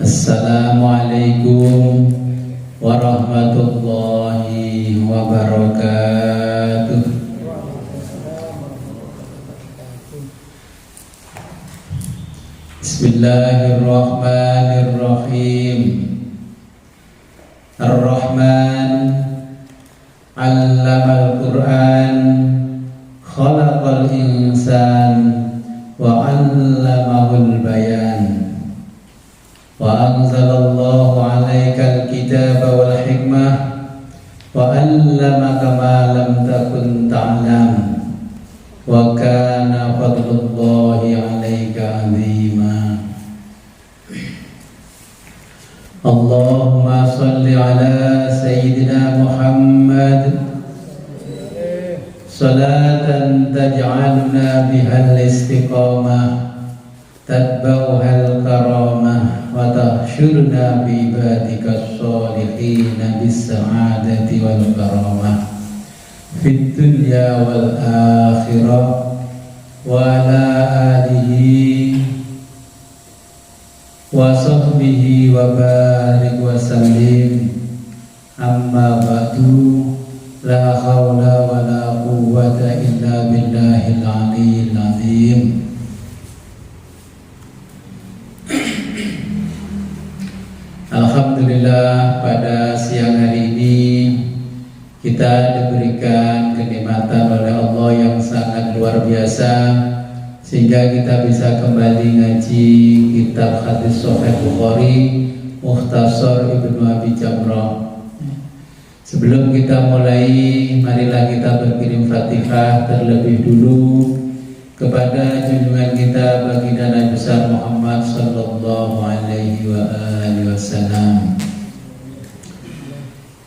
Assalamualaikum warahmatullahi wabarakatuh. Bismillahirrahmanirrahim. Ar-Rahman 'allamal Qur'an, khalaqal insan wa 'allamahul bayan. Wa anzalallahu 'alaikal kitaba wal hikmah wa 'allamaka ma lam takun ta'lam. Wa kana fadlullahi 'alaika 'azima. Allahumma salli ala sayyidina Muhammad salatan taj'aluna bihal istiqamah tatba'uhal karamah wa tahsyurna bi ibadikas sholihin bis sa'adati wal karamah fid dunya wal akhirah wa ala alihi wa sahbihi wa barik wa sallim. Amma ba'du, la hawla wa la quwwata illa billahil aliyyil azim. Alhamdulillah, pada siang hari ini kita diberikan kenikmatan oleh Allah yang sangat luar biasa, sehingga kita bisa kembali ngaji kitab hadis Sahih Bukhari Mukhtasar Ibnu Abi Jamrah. Sebelum kita mulai, marilah kita berkirim Fatihah terlebih dulu kepada junjungan kita baginda Nabi besar Muhammad sallallahu alaihi wa alihi wasallam.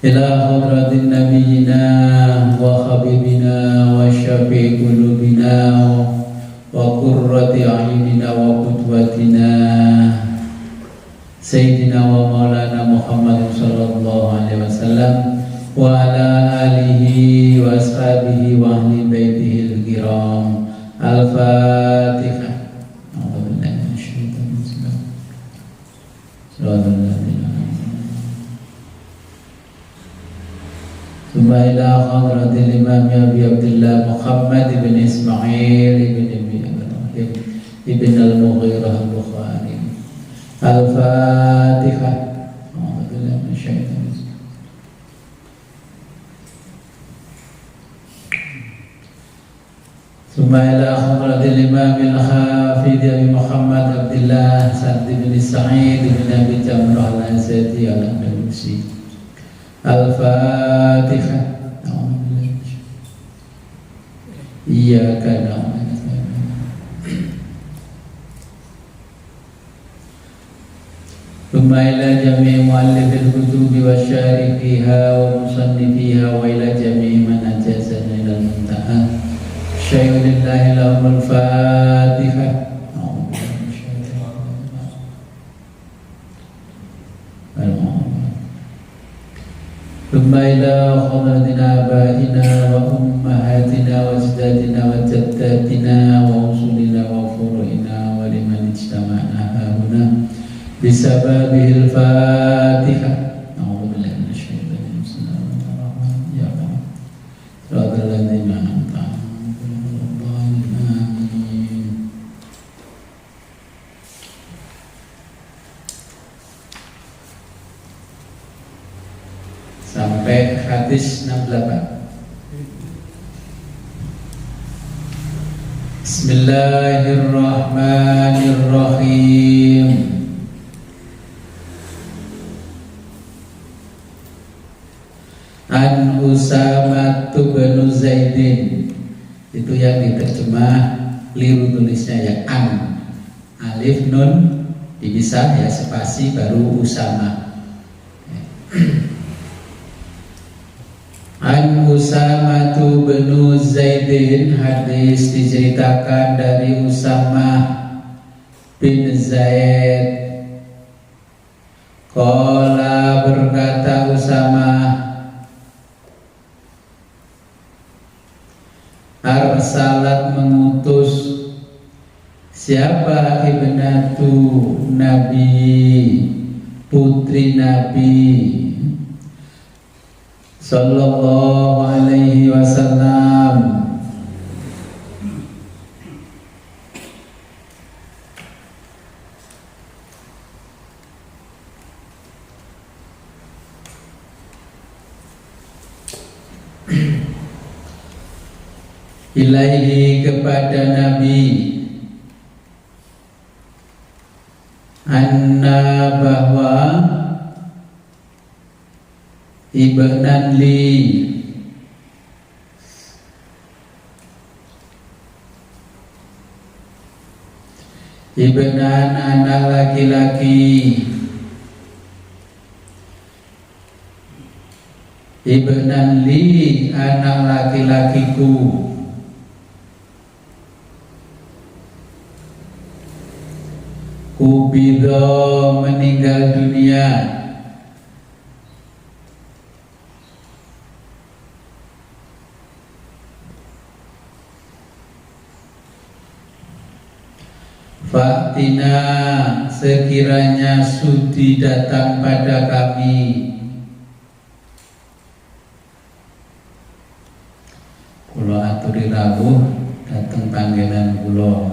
Ila hadratin nabiyina wa habibina wa syafi'i qulubina wa qurrati a'yunina wa qudwatina sayyidina wa maulana Muhammad sallallahu alaihi wasallam wa ala alihi wa ashabihi wa ahli baitihi al-kiram. Al-Fatihah. Summa ila hadratil Imam Abi Abdullah Muhammad ibn Ismail ibn Ibrahim ibn al-Mughirah al-Bukhari. Al-Fatihah. Summa ila hadratil Imam al-Hafidh Abi Muhammad Abdullah Sa'd bin Sa'id bin Abi Jamrah al-Azadi al-Andalusi. Al-Fatihah. Iyyaka na'budu. Summa ila jami' mu'allifil kutubi wa syarihiha wa musannifiha wa ila jami' man ajazana ila al-muntaha. Syai'ulillahi lahumul Fatihah. Thumma ila hadratina abaina wa ummahatina wa ajdatina wa jaddatina wa usulina wa furu'ina wa liman ijtama'na hahuna bisababihil Fatihah. Sampai hadis 68. Bismillahirrahmanirrahim. An Usamah bin Zaidin. Itu yang diterjemah, keliru tulisnya ya, an, alif nun dipisah ya, spasi baru Usamah. An Usamah bin Zaidin, hadis diceritakan dari Usamah bin Zaid. Qala, berkata Usamah, arsalat, mengutus, siapa ibnatu Nabi putri Nabi Sallallahu Alaihi Wasallam. Ilaihi kepada Nabi, anna bahwa ibnan li ibnan anak laki-laki, ibnan li anak laki-lakiku, kubido meninggal dunia, faktina sekiranya sudi datang pada kami. Kulo aturi rawuh datang panggilan kulo.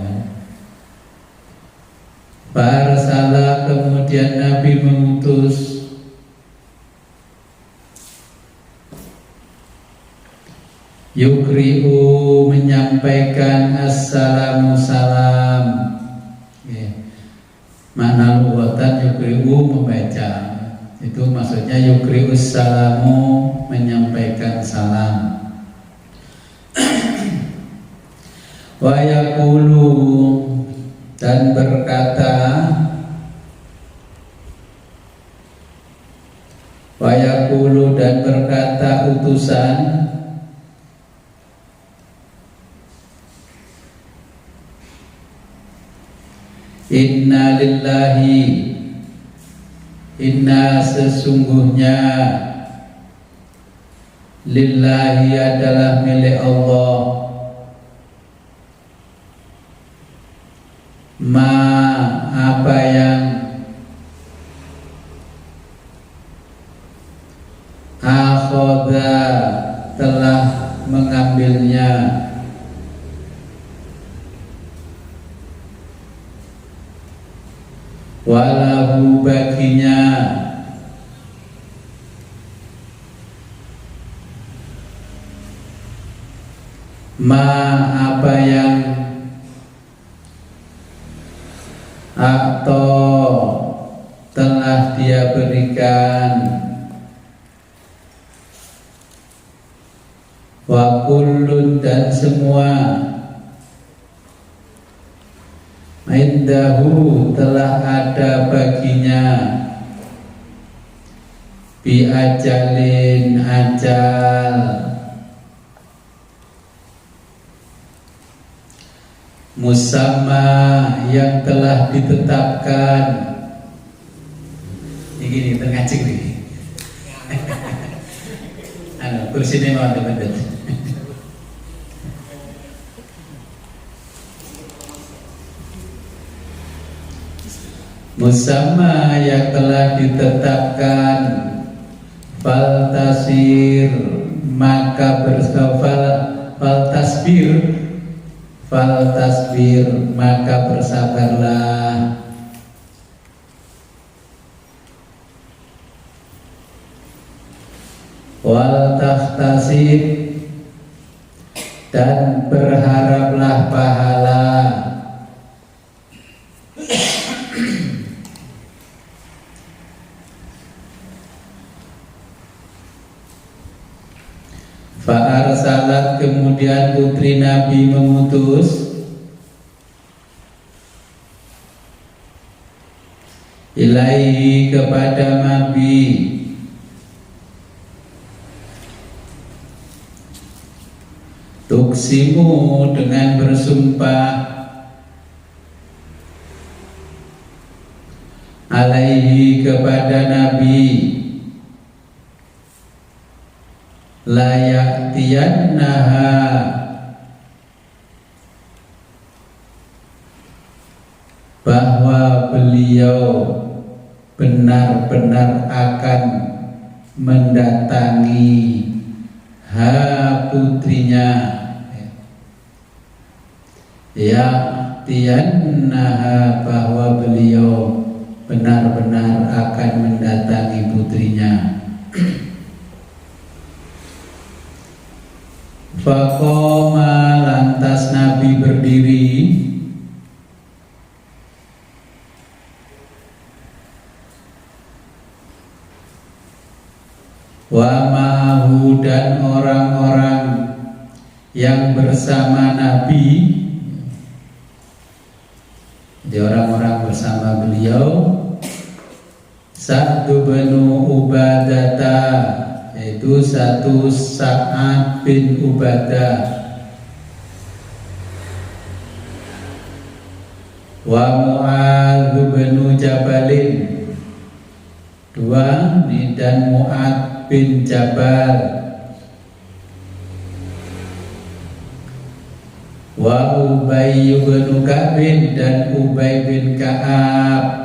Farsala kemudian Nabi mengutus yukri'u menyampaikan assalamu salam. Makna lughatan yukri'u membaca, itu maksudnya yukri'u salamu menyampaikan salam. Wa yaqulu dan berkata, wa yaqulu dan berkata utusan, inna lillahi, inna sesungguhnya, lillahi adalah milik Allah, ma apa yang akhadha telah mengambilnya, walahu baginya, ma apa yang atau telah dia berikan, wa kullun dan semua, indahu telah ada baginya, bi ajalin ajal, musamma yang telah ditetapkan. Ini tengacing nih. Kursi ini mau teman-teman. Musamma yang telah ditetapkan, fal tasir maka fal tasbir maka bersabarlah, wal tahtasib dan berharaplah pahala, fa'arsalat kemudian putri Nabi mengutus ilaihi kepada Nabi, tuksimu dengan bersumpah, alaihi kepada Nabi, layaktiyannaha bahwa beliau benar-benar akan mendatangi putrinya, tiannaha, bahwa beliau benar-benar akan mendatangi putrinya. Faqoma, lantas Nabi berdiri. Wa ma'ahu, dan orang-orang yang bersama Nabi, jadi orang-orang bersama beliau, Sa'd bin Ubadata, yaitu satu Sa'ad bin Ubadah, wa Mu'adz bin Jabalin, dua, dan Mu'adz bin Jabal, wa Ubay bin Ka'b, dan Ubay bin Ka'ab.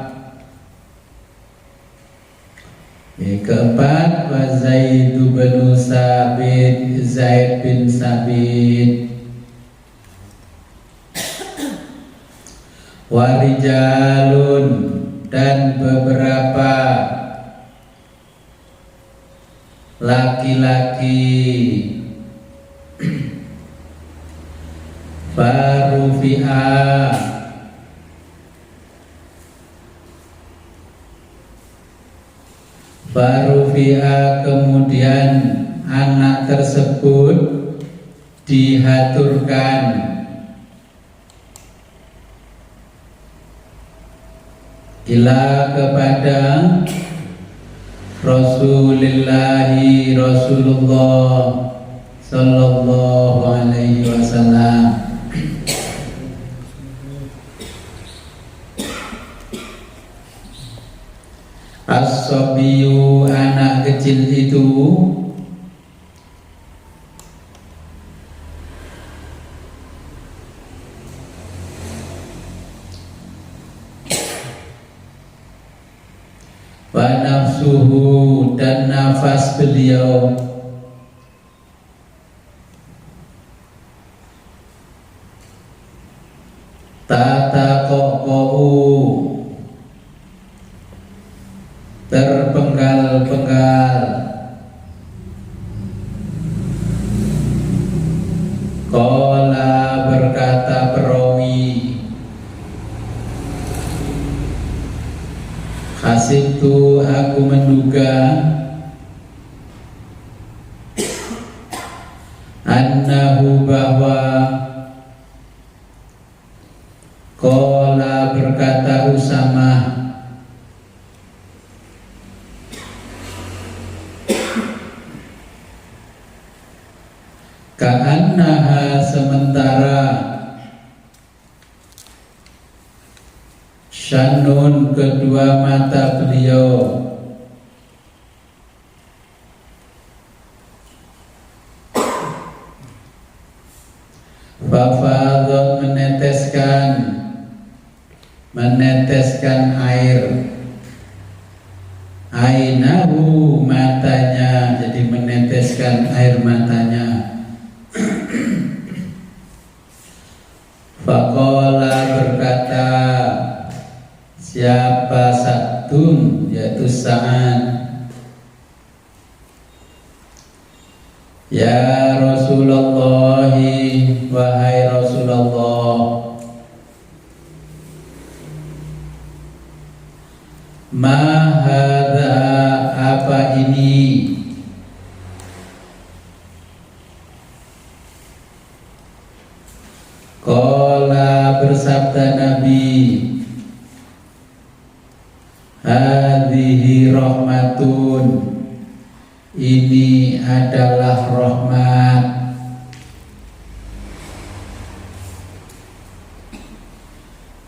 Keempat, wa Zaid bin Sabit, Zaid bin Sabit, wa rijalun, dan beberapa laki-laki, Farufi'a, kemudian anak tersebut dihaturkan ila, kepada Rasulullah sallallahu alaihi wasallam. As-sabiyu, anak kecil itu, wa nafsuhu, dan nafas beliau, tataqaqa'u, terpenggal-penggal, qala, berkata perawi, hasibtu, aku menduga, annahu, bahwa, qala, berkata Usamah, ka'annaha, sementara, syannun, kedua mata beliau, fafadhat, meneteskan air, ainahu, matanya, jadi meneteskan air matanya. Faqala, berkata siapa, Sa'dun, yaitu Sa'ad, ya Rasulullah, wahai Rasulullah, ma hadza, apa ini, qala, bersabda Nabi, hadhihi rahmatun, ini adalah rahmat,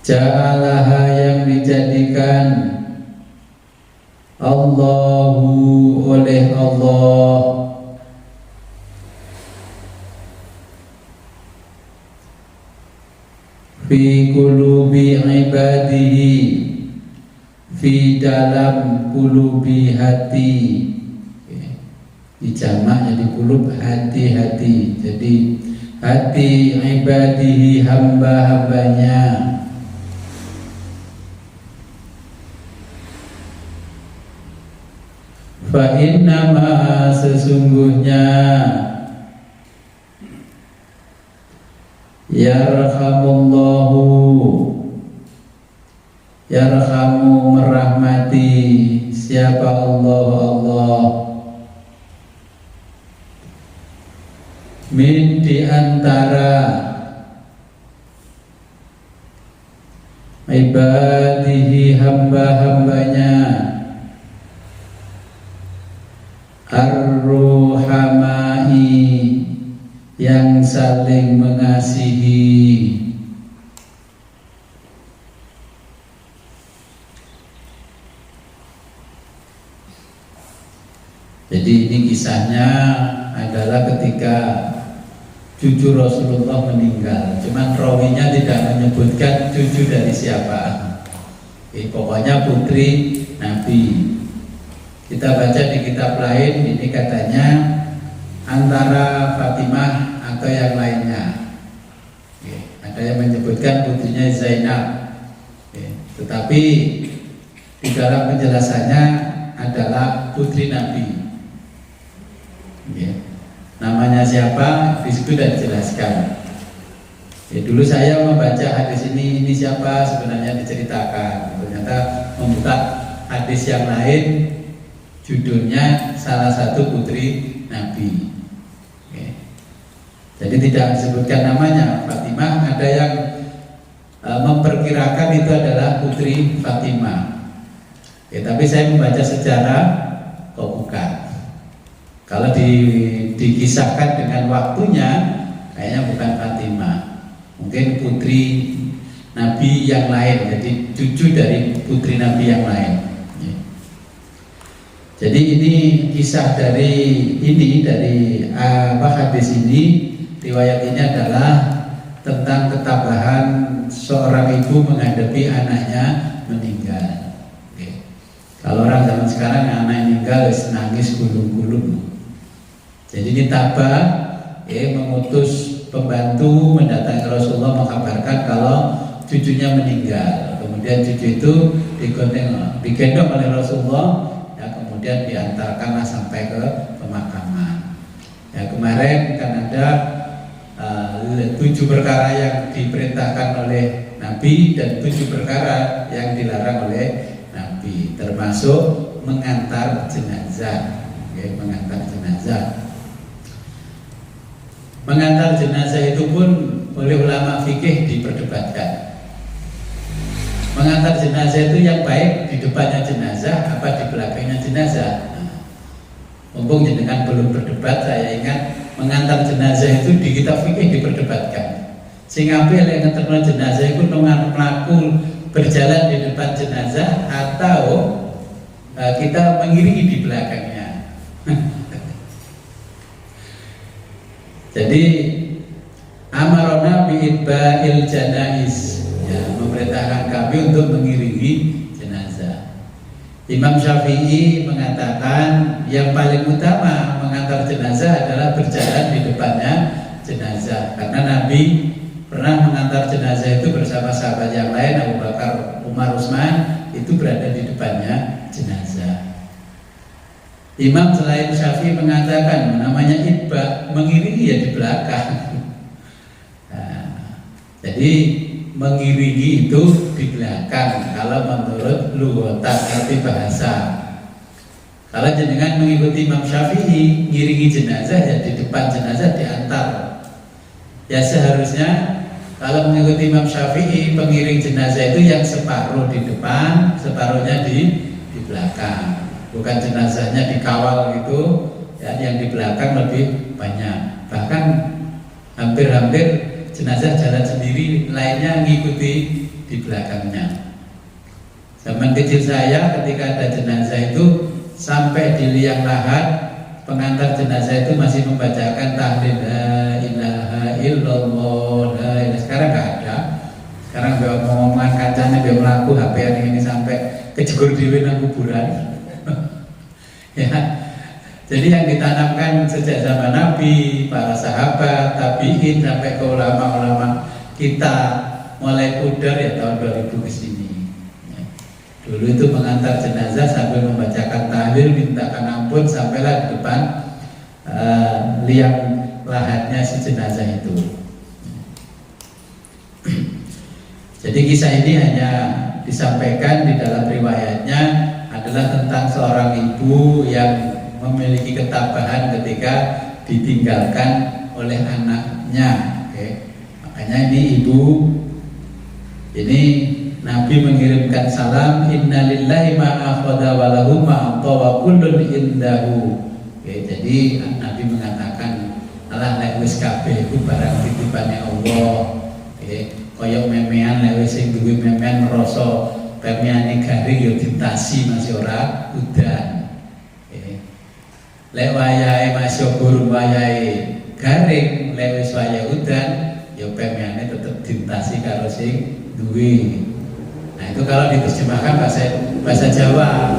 ja'alaha, yang dijadikan Allahu, oleh Allah, fi qulubi ibadihi, fi dalam kulubi hati. Dijamak jadi kulub hati-hati. Jadi hati ibadihi hamba-hambanya. Fa innama sesungguhnya yarhamullahu yarhamu merahmati siapa Allah min di antara ibadihi hamba-hambanya ar-ruhamai yang saling mengasihi. Jadi ini kisahnya adalah ketika cucu Rasulullah meninggal. Cuman rawinya tidak menyebutkan cucu dari siapa. Pokoknya putri Nabi. Kita baca di kitab lain ini katanya antara Fatimah atau yang lainnya. Ada yang menyebutkan putrinya Zainab. Tetapi di dalam penjelasannya adalah putri Nabi. Namanya siapa di situ sudah dijelaskan. Dulu saya membaca hadis ini siapa sebenarnya diceritakan. Ternyata membuka hadis yang lain, judulnya salah satu putri Nabi. Jadi tidak disebutkan namanya Fatimah. Ada yang memperkirakan itu adalah putri Fatimah. Tapi saya membaca sejarah kok bukan. Kalau dikisahkan dengan waktunya, kayaknya bukan Fatimah, mungkin putri Nabi yang lain, jadi cucu dari putri Nabi yang lain. Jadi ini kisah dari hadis ini, riwayat ini adalah tentang ketabahan seorang ibu menghadapi anaknya meninggal. Kalau orang zaman sekarang anak meninggal nangis gulung-gulung. Jadi ini tabah, mengutus pembantu mendatangi Rasulullah mengkabarkan kalau cucunya meninggal. Kemudian cucu itu digendong oleh Rasulullah, kemudian diantarkanlah sampai ke pemakaman. Kemarin kan ada 7 perkara yang diperintahkan oleh Nabi dan 7 perkara yang dilarang oleh Nabi, termasuk mengantar jenazah. Mengantar jenazah. Mengantar jenazah itu pun oleh ulama fikih diperdebatkan. Mengantar jenazah itu yang baik di depannya jenazah apa di belakangnya jenazah. Mumpung jenengan belum berdebat, saya ingat mengantar jenazah itu di kitab fikih diperdebatkan. Sing apik lek nganterno jenazah itu mlaku berjalan di depan jenazah atau kita mengiringi di belakangnya. Jadi amarona bi'itba'il janaiz, memerintahkan kami untuk mengiringi jenazah. Imam Syafi'i mengatakan yang paling utama mengantar jenazah adalah berjalan di depannya jenazah, karena Nabi pernah mengantar jenazah itu bersama sahabat yang lain, Abu Bakar, Umar, Utsman, itu berada di depannya jenazah. Imam selain Syafi'i mengatakan namanya itba, mengiringi ya di belakang. Jadi mengiringi itu di belakang kalau menurut lughatan arti bahasa. Kalau jenengan mengikuti Imam Syafi'i, ngiringi jenazah ya di depan jenazah diantar. Ya seharusnya kalau mengikuti Imam Syafi'i, pengiring jenazah itu yang separuh di depan, separuhnya di belakang. Bukan jenazahnya dikawal gitu, yang di belakang lebih banyak. Bahkan hampir-hampir jenazah jalan sendiri, lainnya ngikuti di belakangnya. Zaman kecil saya ketika ada jenazah itu sampai di liang lahat, pengantar jenazah itu masih membacakan tahlil la ilaha illallah. Sekarang nggak ada. Sekarang ngomongan kancane dia melaku HP ini sampai kejegur dhewe nang kuburan. Ya. Jadi yang ditanamkan sejak zaman Nabi, para sahabat, tabi'in sampai ke ulama-ulama kita mulai pudar ya tahun 2000 ke sini. Ya. Dulu itu mengantar jenazah sambil membacakan tahlil, mintakan ampun sampailah di depan liang lahatnya si jenazah itu. Jadi kisah ini hanya disampaikan di dalam riwayatnya adalah tentang seorang ibu yang memiliki ketabahan ketika ditinggalkan oleh anaknya. Oke. Makanya ini ibu, ini Nabi mengirimkan salam, innalillahi ma'akhadha walahu ma'ata wa kullun indahu. Oke, jadi Nabi mengatakan alah lek wis kabeh iku barang titipane Allah. Oke. Koyok memean lewat sing duwe memean merasa permiane garing yo ditasi masih ora udan. Lek wayahe masih burung wayahe garing lewat wayahe udan yo permiane tetep ditasi karo sing duwe. Nah itu kalau diterjemahkan bahasa Jawa.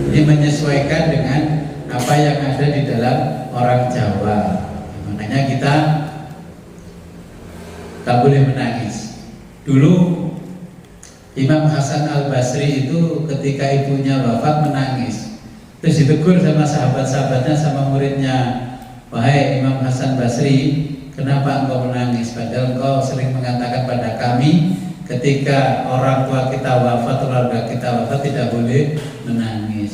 Ini menyesuaikan dengan apa yang ada di dalam orang Jawa. Makanya kita tak boleh menangis. Dulu Imam Hasan Al-Basri itu ketika ibunya wafat menangis. Terus ditegur sama sahabat-sahabatnya, sama muridnya, wahai Imam Hasan Basri, kenapa engkau menangis? Padahal engkau sering mengatakan pada kami, ketika orang tua kita wafat, keluarga kita wafat, tidak boleh menangis.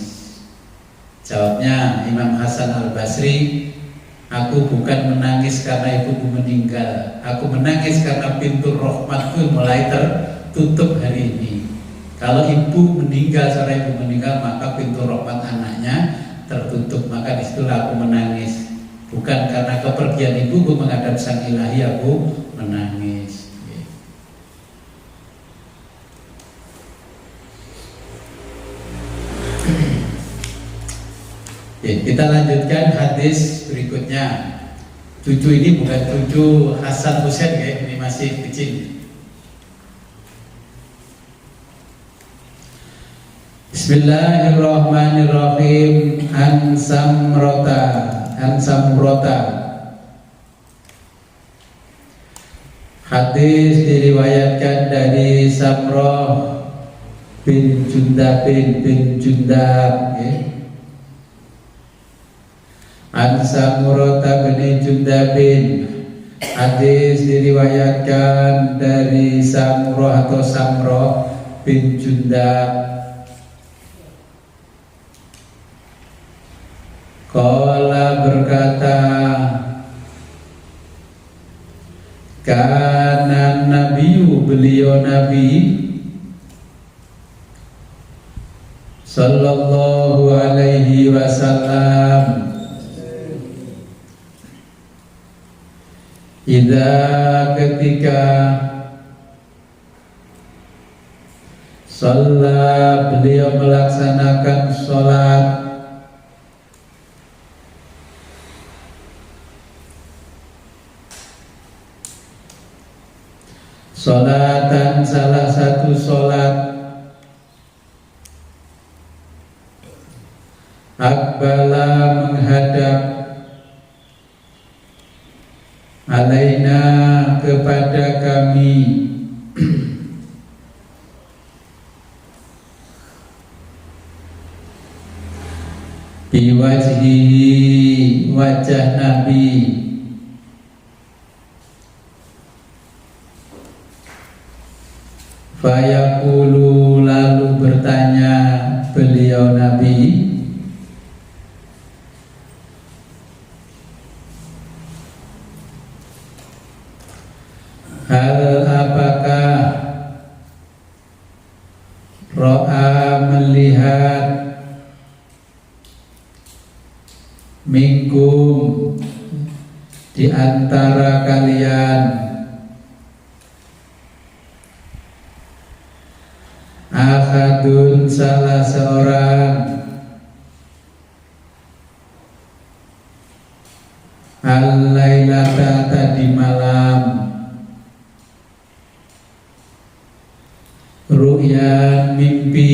Jawabnya Imam Hasan Al-Basri, aku bukan menangis karena ibuku meninggal. Aku menangis karena pintu rahmatku mulai tertutup hari ini. Kalau ibu meninggal, seorang ibu meninggal, maka pintu rahmat anaknya tertutup. Maka disitulah aku menangis. Bukan karena kepergian ibuku menghadap Sang Ilahi aku menangis. Kita lanjutkan hadis berikutnya. Cucu ini bukan cucu Hasan Husain ya, ini masih kecil. Bismillahirrahmanirrahim. An Samrota. Hadis diriwayatkan dari Samroh bin Jundab bin Jundab ya. An Samurata bin Jundabin. Hadis diriwayatkan dari Samroh atau Samroh bin Jundab. Qala berkata, kana nabiyyu, beliau Nabi sallallahu alaihi wasallam, ketika sholat, beliau melaksanakan sholat, sholatan salah satu sholat, akbala menghadap, alaina kepada kami, biwajhihi, wajah Nabi, fayaqulu, lalu bertanya beliau Nabi, hal apakah ro'a melihat, minkum di antara kalian, ahadun salah seorang, al-lailata tadi malam, ru'ya mimpi.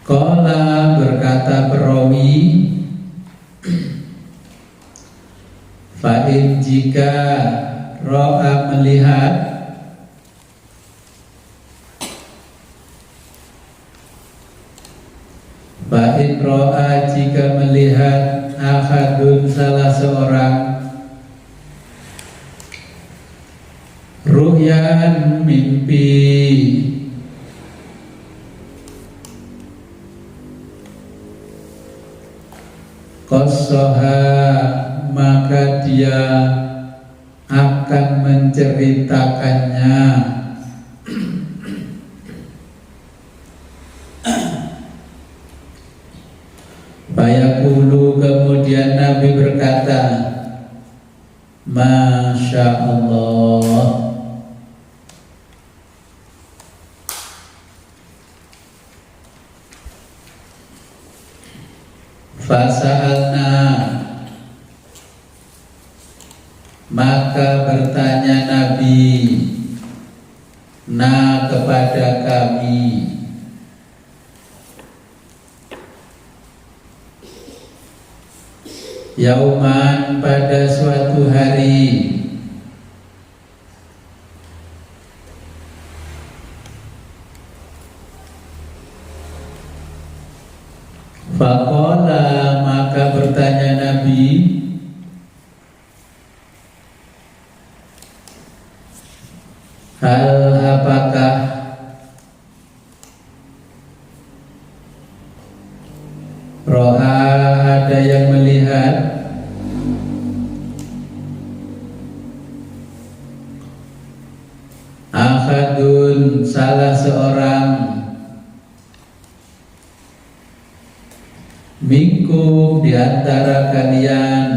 Qala berkata perawi, fa'in jika ro'a melihat, fa'in ro'a jika melihat ahadun salah seorang ru'yan mimpi, qassaha maka dia akan menceritakannya. Fayaqulu kemudian Nabi berkata, Masya Allah. Fasa'alna maka bertanya Nabi kepada kami, yauman pada suatu hari, faqala maka bertanya Nabi, hal apakah roha ada yang melihat ahadun salah seorang minkum di antara kalian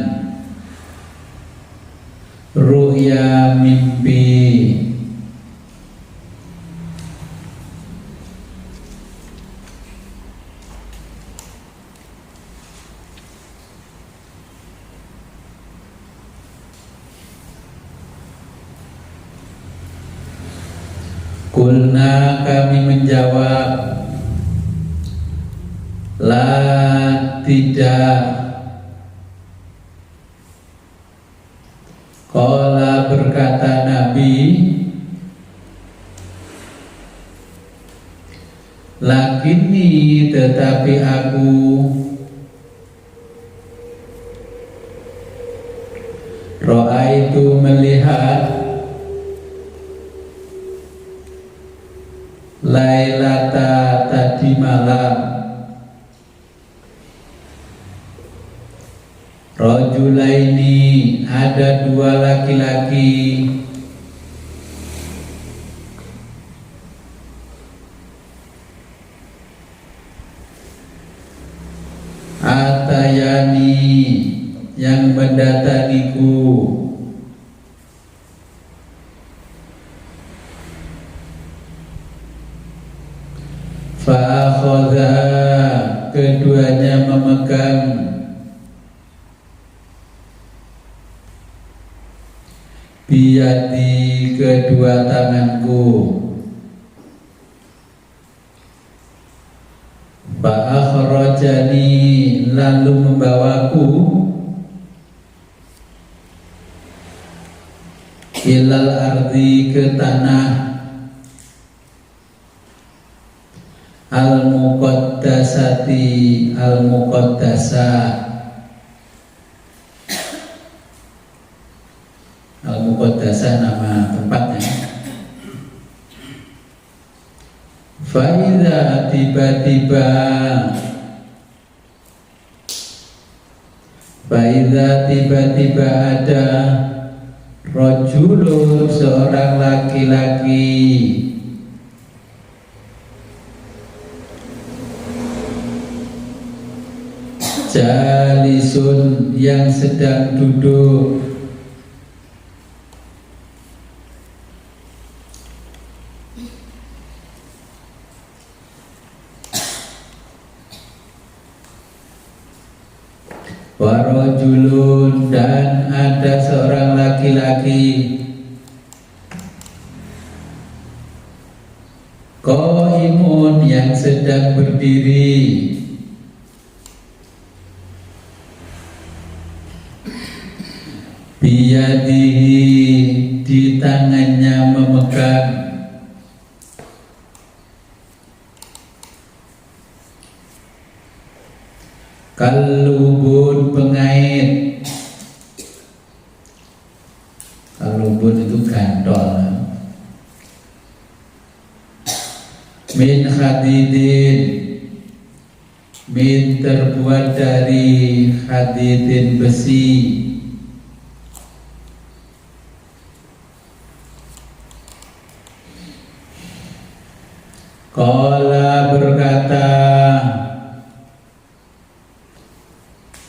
ru'ya mimpi. Kulna kami menjawab, la tidak. Qala berkata Nabi, lakini tetapi aku ro'aitu melihat lailata tadi malam rajulaini ada dua laki-laki atayani yang mendatangiku fa'akhadha keduanya memegang biyadi kedua tanganku fa'akhrajani lalu membawaku ilal ardi ke tanah al-muqaddasati al-muqaddasah. Al-muqaddasah nama tempatnya. Faiza tiba-tiba ada rajulun seorang laki-laki jalisun yang sedang duduk warajulun, dan ada seorang laki-laki, qaimun, yang sedang berdiri, biyadihi, di tangannya memegang, kalubun, pengait. Kalubun itu gantol. Min hadidin, min terbuat dari hadidin, besi. Qala, berkata,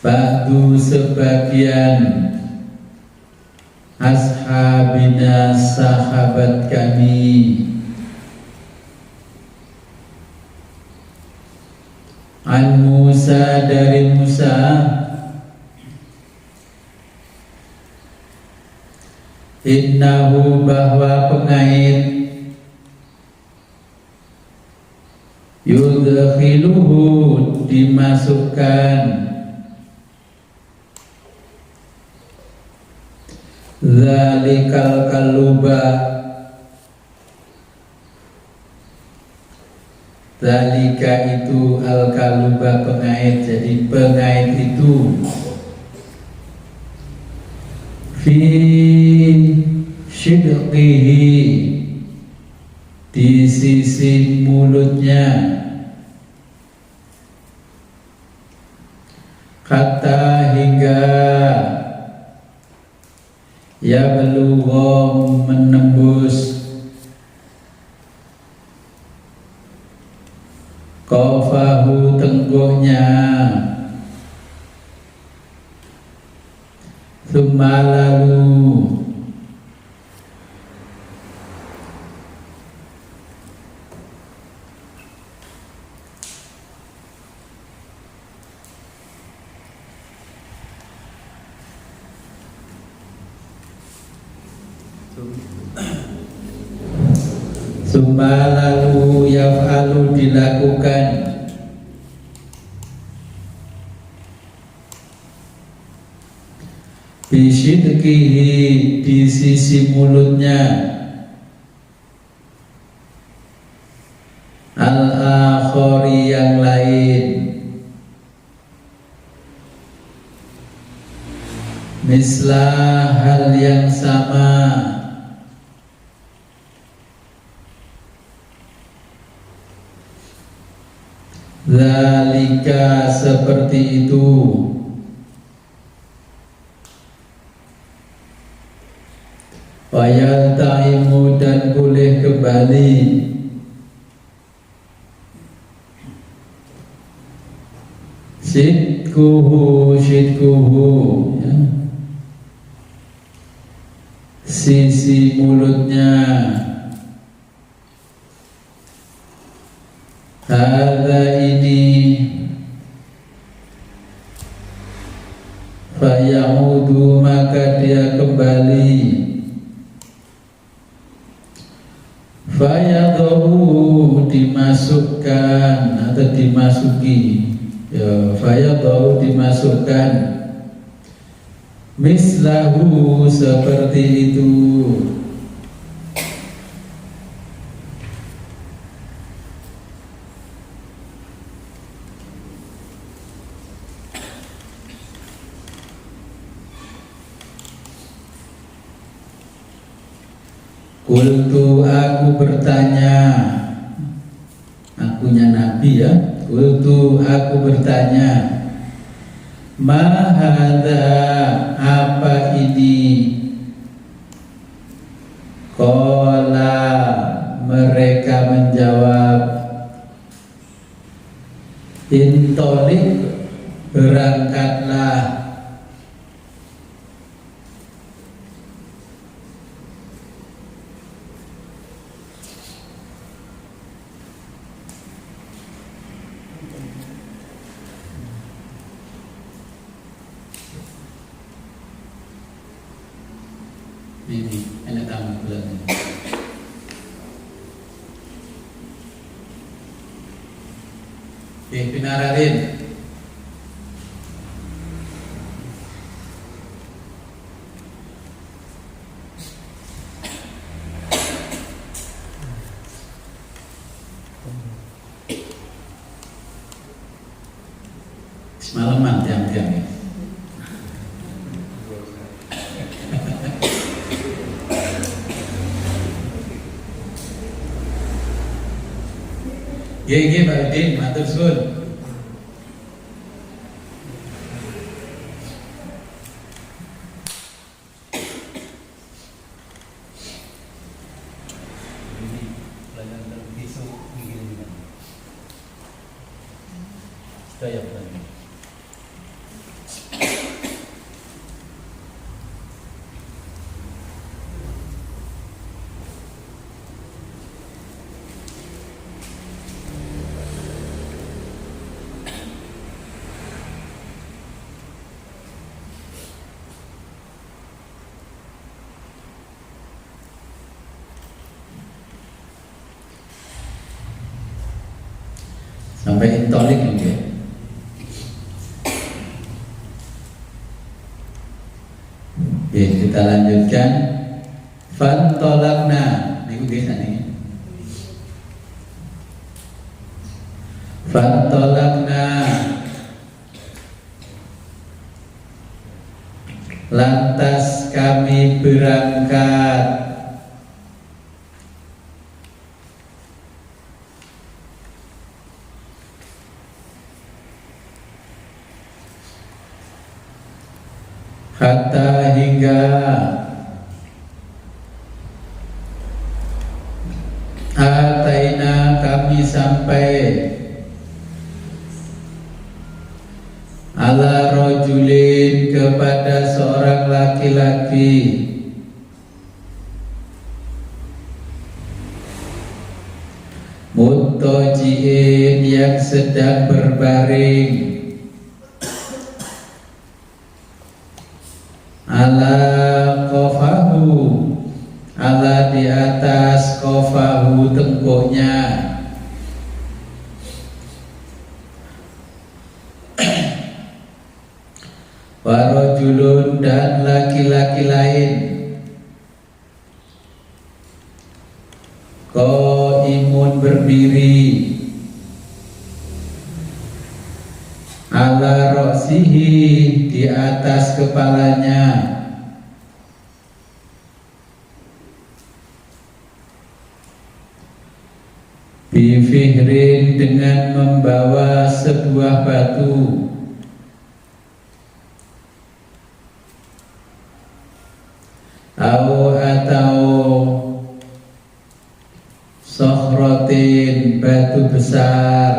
ba'du, sebagian, ashabina, sahabat kami, an Musa, dari Musa, innahu, bahwa pengait, yudkhiluhu, dimasukkan, zalikal kaluba, zalika itu al kaluba, pengait. Jadi pengait itu fi syidqihi, di sisi mulutnya, kata hingga ya belugha, menembus, qafahu, tengguhnya, tsumma, lalu, yaf'alu, dilakukan, bisyidqihi, di sisi mulutnya, al-akhari, yang lain, mislah, hal yang sama, zalika, seperti itu, wayaltaimu, dan boleh kembali, sidkuhu, ya, sisi mulutnya, hadza, ini, fayahudu, maka dia kembali, fayadahu, dimasukkan atau dimasuki, ya, fayadahu, dimasukkan, mislahu, seperti itu. Qultu, aku bertanya, akunya Nabi, ya. Qultu, aku bertanya, ma hadza, apa ini? Qala, mereka menjawab, intolik, berangkatlah, Pinararin. Semalaman tiang-tiang ya. Gege Pak Udin, matur suwun. Sampai intolik ya. Oke, kita lanjutkan. Fantolakna, niku nggih sane. Fantolakna, lantas kami berangkat. Hatta hingga ataina kami sampai ala rojulin kepada seorang laki-laki mutojiin yang sedang berbaring ala kofahu, ala di atas kofahu tengkuknya. Warojulun dan laki-laki lain qaimun berdiri ala roksihi di atas kepalanya bifihrin dengan membawa sebuah batu atau sokhrotin batu besar.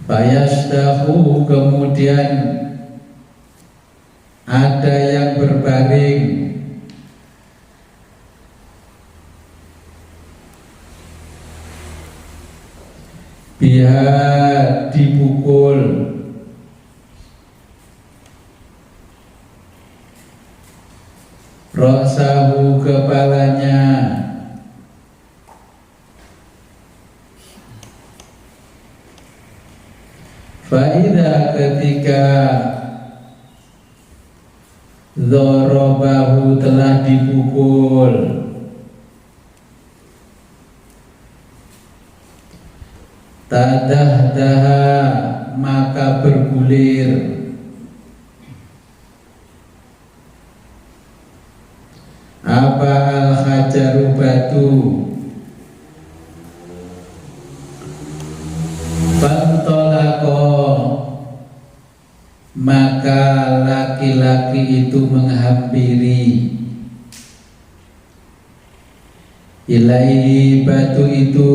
Fayashtahu kemudian ada yang berbaring biha dipukul roksahu kepalanya faida ketika dzorobahu telah dipukul tadahdaha maka bergulir apa al-hajaru batu fantolako maka laki-laki itu menghampiri ilaihi batu itu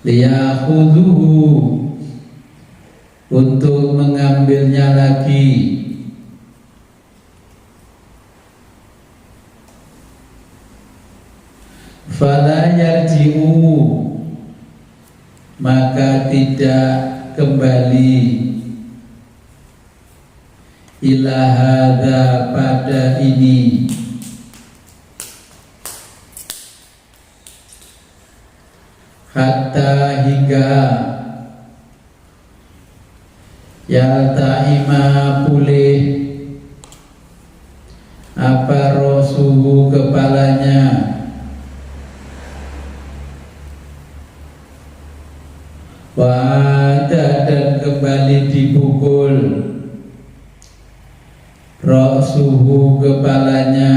liyakhuduhu untuk mengambilnya lagi fala yarji'u maka tidak kembali ila hadza pada ini hatta hingga yaltaima pulih apa rosuhu kepalanya, wa'ada dan kembali dipukul rosuhu kepalanya,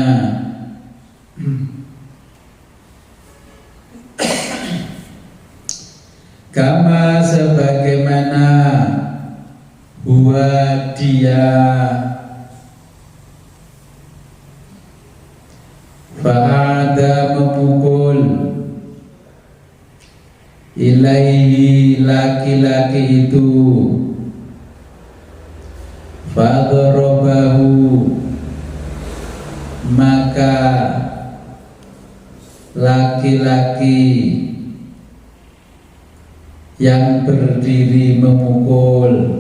kama sebagaimana huwa dia, fa'ada memukul ilaihi laki-laki itu, fadorobahu maka laki-laki yang berdiri memukul.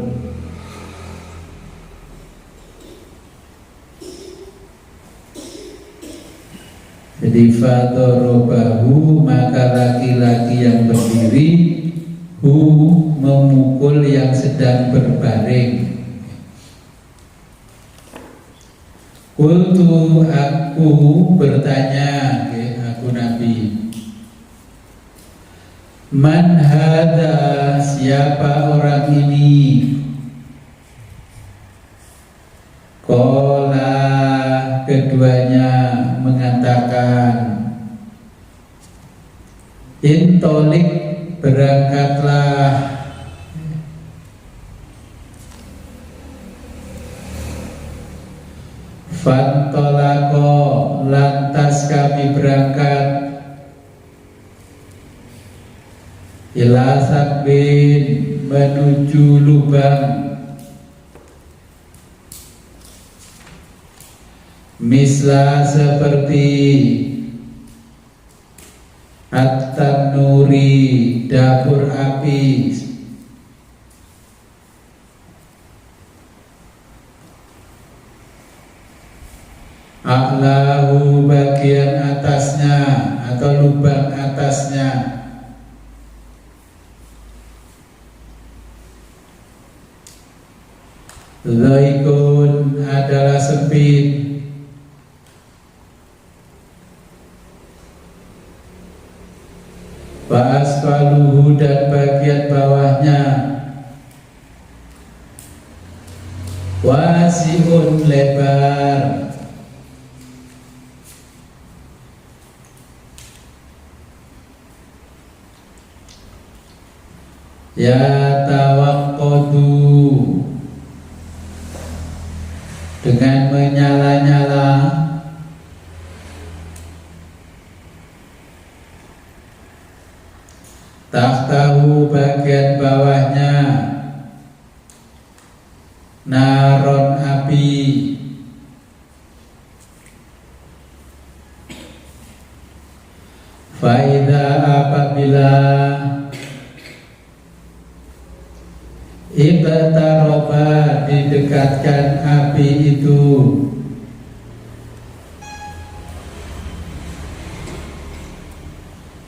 Jadi fadorobahu maka laki-laki yang berdiri, hu memukul yang sedang berbaring. Kultu aku bertanya, aku Nabi, man hadha, siapa orang ini? Qala, keduanya mengatakan, intolik, berangkatlah. Fantolako, lantas kami berangkat. Ila sakbin, menuju lubang. Misla seperti at-tanuri, dapur api. A'lahu, bagian atasnya atau lubang atasnya. Dhaikun, adalah sempit. Wa asfaluhu, dan bagian bawahnya. Wasi'un, lebar. Ya tawaqqadu, dengan menyala-nyala. Tahtahu, bagian bawahnya. Naron, api. Faida, apabila ibtaroba, didekatkan api itu.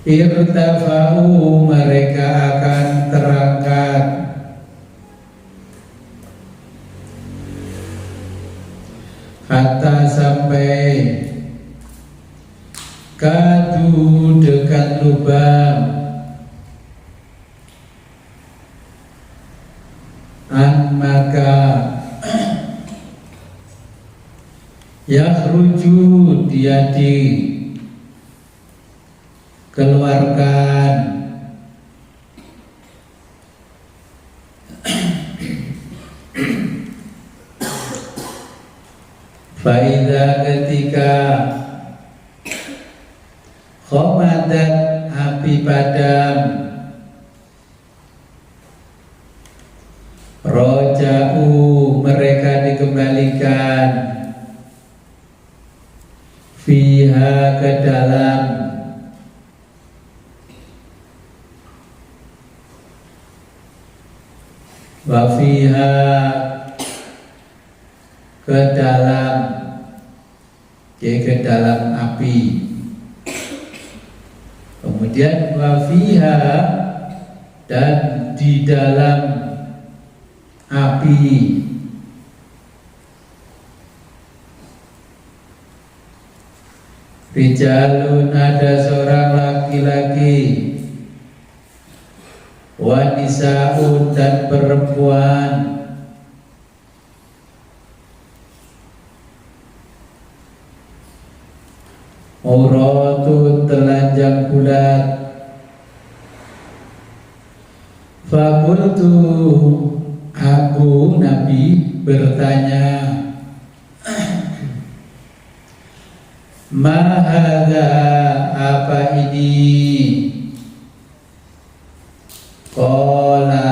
Irtafa'u, mereka akan terangkat. Hatta, sampai kadu, dekat lubang. Maka yakhruju, dia dikeluarkan. Faida, ketika khomadat, api padam. Roja'u, mereka dikembalikan. Fiha, ke dalam. Wa fiha, ke dalam. Ke dalam api. Kemudian Kemudian wafiha, dan di dalam api rijalun, ada seorang laki-laki, wanisaun, dan perempuan, auratun, telanjang bulat. Fakultu, aku Nabi bertanya, ma hadza, apa ini? Qala,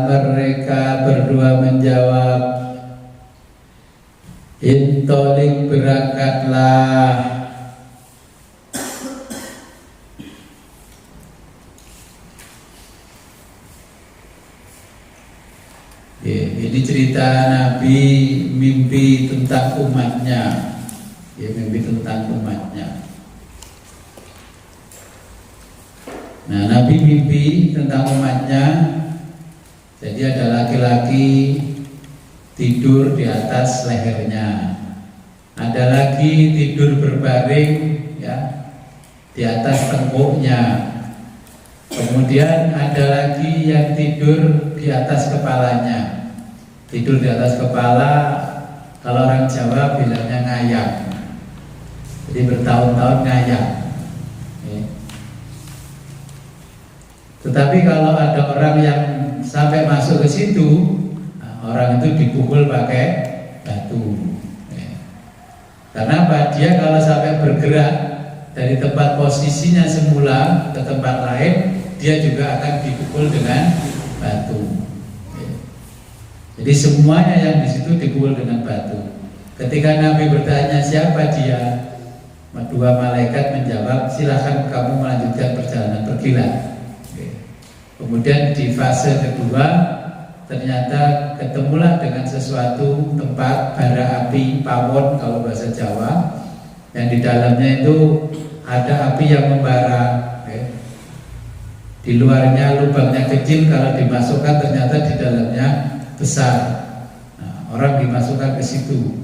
mereka berdua menjawab, intolik, berangkatlah. Ini cerita Nabi mimpi tentang umatnya. Mimpi tentang umatnya. Nah, Nabi mimpi tentang umatnya. Jadi ada laki-laki tidur di atas lehernya, ada lagi tidur berbaring ya di atas tengkuknya. Kemudian ada lagi yang tidur di atas kepalanya. Tidur di atas kepala, kalau orang Jawa bilangnya ngayang. Jadi bertahun-tahun ngayang. Tetapi kalau ada orang yang sampai masuk ke situ, orang itu dipukul pakai batu. Karena apa? Dia kalau sampai bergerak dari tempat posisinya semula ke tempat lain, dia juga akan dipukul dengan batu. Jadi semuanya yang di situ dipukul dengan batu. Ketika Nabi bertanya siapa dia, dua malaikat menjawab, silakan kamu melanjutkan perjalanan, pergilah. Kemudian di fase kedua ternyata ketemulah dengan sesuatu tempat bara api, pawon kalau bahasa Jawa, yang di dalamnya itu ada api yang membara. Di luarnya lubangnya kecil, kalau dimasukkan ternyata di dalamnya besar. Nah, orang dimasukkan ke situ.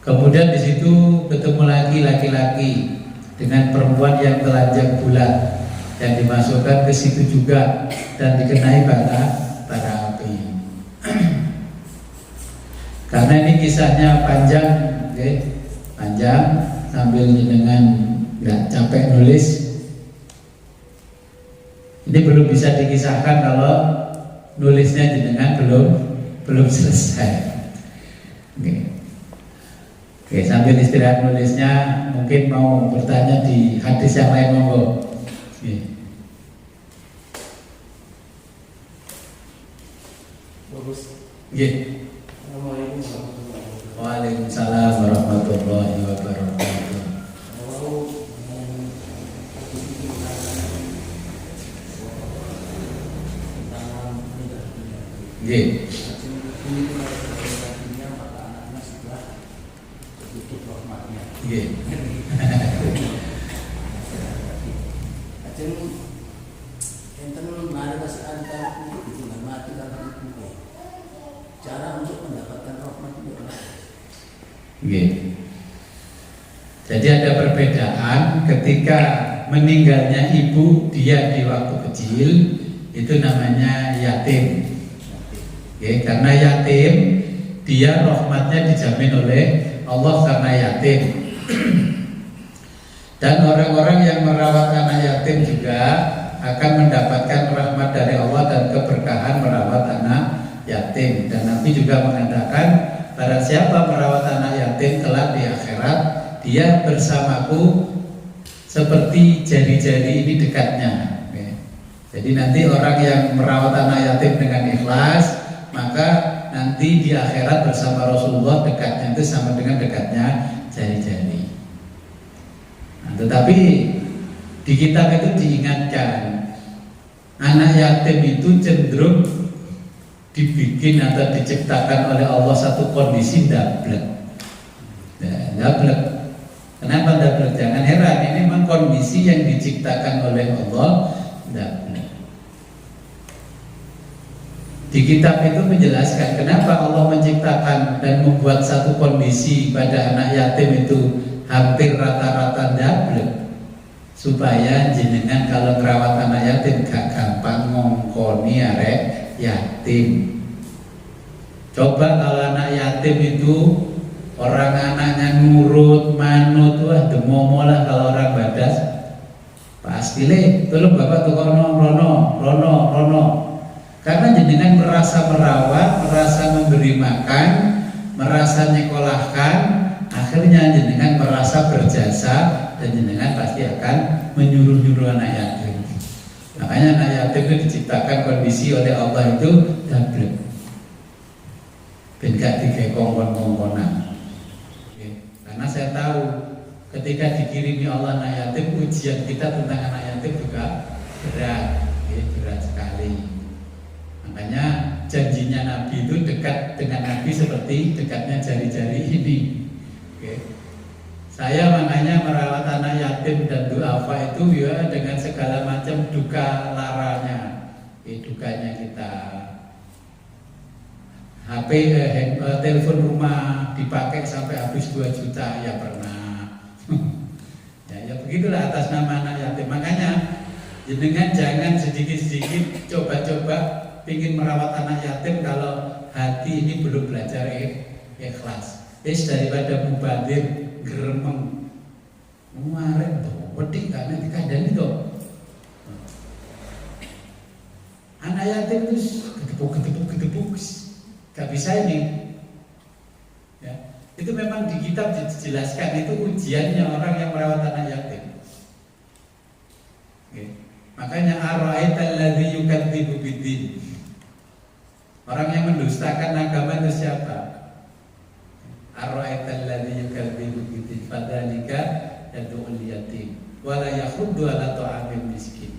Kemudian di situ ketemu lagi laki-laki dengan perempuan yang telanjang bulat, yang dimasukkan ke situ juga dan dikenai bara api. Karena ini kisahnya panjang, panjang, sambil dengan nggak capek nulis. Ini belum bisa dikisahkan kalau nulisnya jenengan belum selesai. Oke, sambil istirahat nulisnya, mungkin mau bertanya di hadis yang lain, monggo. Bagus. Waalaikumsalam warahmatullahi wabarakatuh. Cara untuk mendapatkan rahmat itu adalah. Jadi ada perbedaan ketika meninggalnya ibu dia di waktu kecil, itu namanya yatim. Karena yatim dia rahmatnya dijamin oleh Allah karena yatim. Dan orang-orang yang merawat anak yatim juga akan mendapatkan rahmat dari Allah dan keberkahan merawat anak yatim. Dan Nabi juga mengatakan, barang siapa merawat anak yatim kelak di akhirat, dia bersamaku seperti jari-jari ini dekatnya. Jadi nanti orang yang merawat anak yatim dengan ikhlas, maka nanti di akhirat bersama Rasulullah dekatnya itu sama dengan dekatnya jari-jari. Nah, tetapi di kitab itu diingatkan, anak yatim itu cenderung dibikin atau diciptakan oleh Allah satu kondisi dablek. Dablek. Kenapa double? Jangan heran, ini memang kondisi yang diciptakan oleh Allah double. Di kitab itu menjelaskan kenapa Allah menciptakan dan membuat satu kondisi pada anak yatim itu hampir rata-rata double, supaya jenengan kalau merawat anak yatim gak gampang ngongkoni arek yatim. Coba kalau anak yatim itu orang anaknya nurut, manut, wah demomo lah kalau orang badas. Pasti le, tolong bapak tuh rono. Karena jenengan merasa merawat, merasa memberi makan, merasa nyekolahkan, akhirnya jenengan merasa berjasa dan jenengan pasti akan menyuruh-nyuruh anak yatim. Makanya anak yatim itu diciptakan kondisi oleh Allah itu double. Ben gak digawe kongkon-kongkonan. Karena saya tahu ketika dikirimi Allah anak yatim, ujian kita tentang anak yatim juga berat, berat sekali. Makanya janjinya Nabi itu dekat dengan Nabi seperti dekatnya jari-jari ini. Saya makanya merawat anak yatim dan duafa itu ya dengan segala macam duka laranya. Dukanya kita HP telepon rumah dipakai sampai habis 2 juta ya pernah. ya begitulah atas nama anak yatim. Makanya jenengan jangan sedikit-sedikit coba-coba ingin merawat anak yatim kalau hati ini belum belajar ikhlas. Daripada mubadir geremeng kemarin tuh wedi karena dikandani tuh anak yatim itu gedebuk gak bisa ini ya. Itu memang di kitab dijelaskan itu ujiannya orang yang merawat anak yatim. Makanya ara'aital ladzi yukadzibu biddin, orang yang mendustakan agama itu siapa? Ara'aital ladzi yukadzibu biddin fadzalika yad'ul yatim wala yakhuddu ala ta'amil miskin.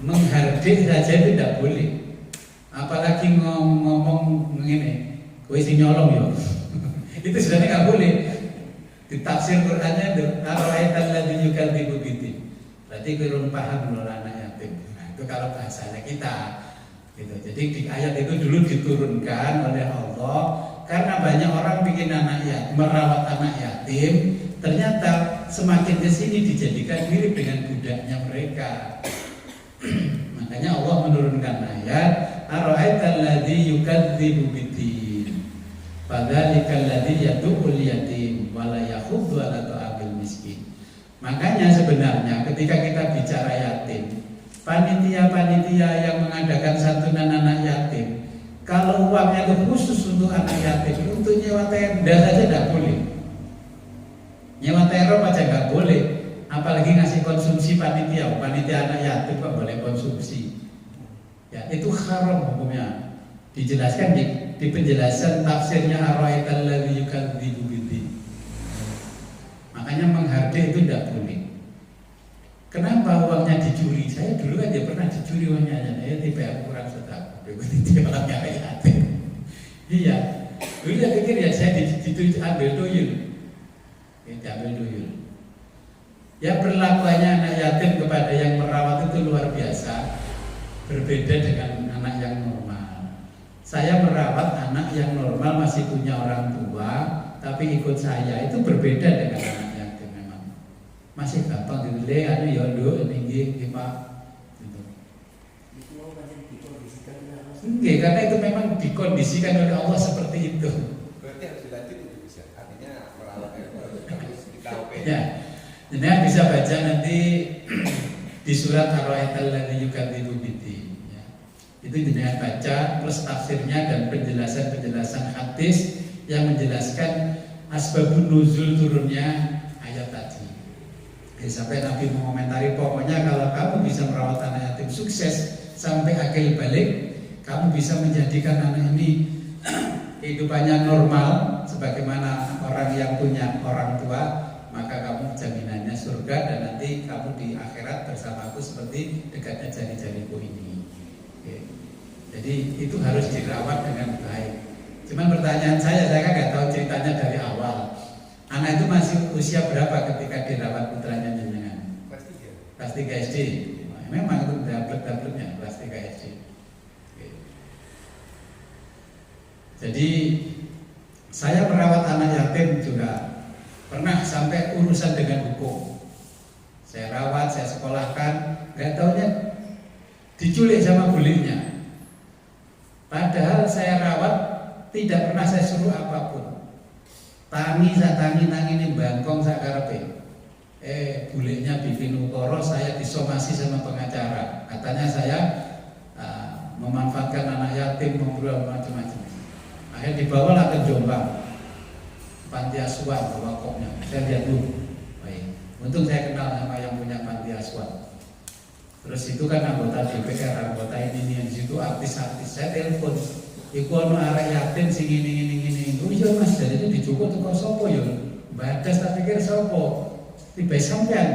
Menghardik saja tidak boleh, apalagi ngomong ngene, kowe sing nyolong yo. Itu sebenarnya nggak boleh. Di tafsir Qur'annya itu ara'aital ladzi yukadzibu biddin. Berarti kurang paham loh anak yatim. Nah, itu kalau bahasanya kita gitu. Jadi di ayat itu dulu diturunkan oleh Allah karena banyak orang bikin anak yatim, merawat anak yatim, ternyata semakin kesini dijadikan mirip dengan budaknya mereka. Makanya Allah menurunkan ayat ara'aital ladzi yukadzibu biddin fadzalikal ladzi yad'ul yatim wa la yakhuddu ala ta'amil miskin. Makanya sebenarnya ketika kita bicara yatim, panitia-panitia yang mengadakan santunan anak yatim, kalau uangnya itu khusus untuk anak yatim, untuk nyewa tenda saja tidak boleh. Nyewa terop aja nggak boleh, apalagi ngasih konsumsi panitia. Panitia anak yatim kok boleh konsumsi? Ya itu haram hukumnya. Dijelaskan di penjelasan tafsirnya ara'aital ladzi yukadzibu biddin. Makanya menghardik itu tidak boleh. Kenapa uangnya dicuri? Saya dulu kan dia pernah dicuri uangnya, saya tiba kurang sedekah. Begitu orangnya yatim. Iya. Dulu dia pikir ya saya ambil tuyul. Diambil tuyul. Ya perlakuannya anak yatim kepada yang merawat itu luar biasa. Berbeda dengan anak yang normal. Saya merawat anak yang normal masih punya orang tua, tapi ikut saya itu berbeda dengan anak yatim memang. Masih gampang dibeli, anu ya nduk tinggi Pak. Gitu. Itu mau macam dikondisikan Enggak, karena itu memang dikondisikan oleh Allah seperti itu. Berarti harus dilanjut itu bisa. Artinya merawatnya harus dikawin. Ya. Jadi bisa baca nanti di surat Ar-Ra'aital ladzi yukadzibu biddin. Ya. Itu jenengan baca plus tafsirnya dan penjelasan-penjelasan hadis yang menjelaskan asbabun nuzul turunnya ayat tadi. Jadi sampai Nabi mengomentari pokoknya kalau kamu bisa merawat anak yatim sukses sampai akhir balik, kamu bisa menjadikan anak ini kehidupannya normal sebagaimana orang yang punya orang tua, maka kamu jaminannya surga dan nanti kamu di akhirat bersamaku seperti dekatnya jari-jariku ini. Oke. Jadi itu harus dirawat dengan baik. Cuman pertanyaan saya kan nggak tahu ceritanya dari awal. Anak itu masih usia berapa ketika dirawat putranya jenengan? Kelas 3. Kelas 3 SD. Memang itu tablet-tabletnya kelas 3 SD. Oke. Jadi saya merawat anak yatim juga pernah sampai urusan dengan hukum. Saya rawat, saya sekolahkan, nggak taunya diculik sama bulinya. Padahal saya rawat tidak pernah saya suruh apapun. Tangi ini bangkong sakarepe. Buliknya bikin ukoro, saya disomasi sama pengacara. Katanya saya memanfaatkan anak yatim, ngobrol macam-macam. Akhirnya dibawalah ke Jombang, panti asuhan, bawa koknya. Saya lihat dulu. Baik. Untung saya kenal sama yang punya panti asuhan. Terus itu kan anggota DPR, anggota ini yang situ artis-artis. Saya telepon, iku ono arek yatim sing ngene. Oh iya Mas, jadi itu dicukup teko sapa ya? Badas tak pikir sapa? Tiba sampean.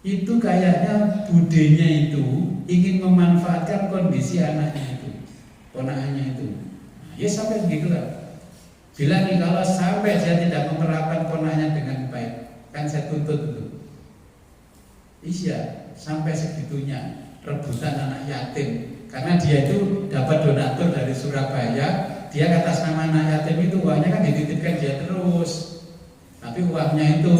Itu kayaknya budenya itu ingin memanfaatkan kondisi anaknya itu, ponakannya itu. Ya sampai begitulah. Bilang nih kalau sampai saya tidak memperlakukan ponaknya dengan baik, kan saya tuntut itu. Iya, sampai segitunya rebutan anak yatim. Karena dia itu dapat donatur dari Surabaya, dia atas nama anak yatim itu uangnya kan dititipkan dia terus. Tapi uangnya itu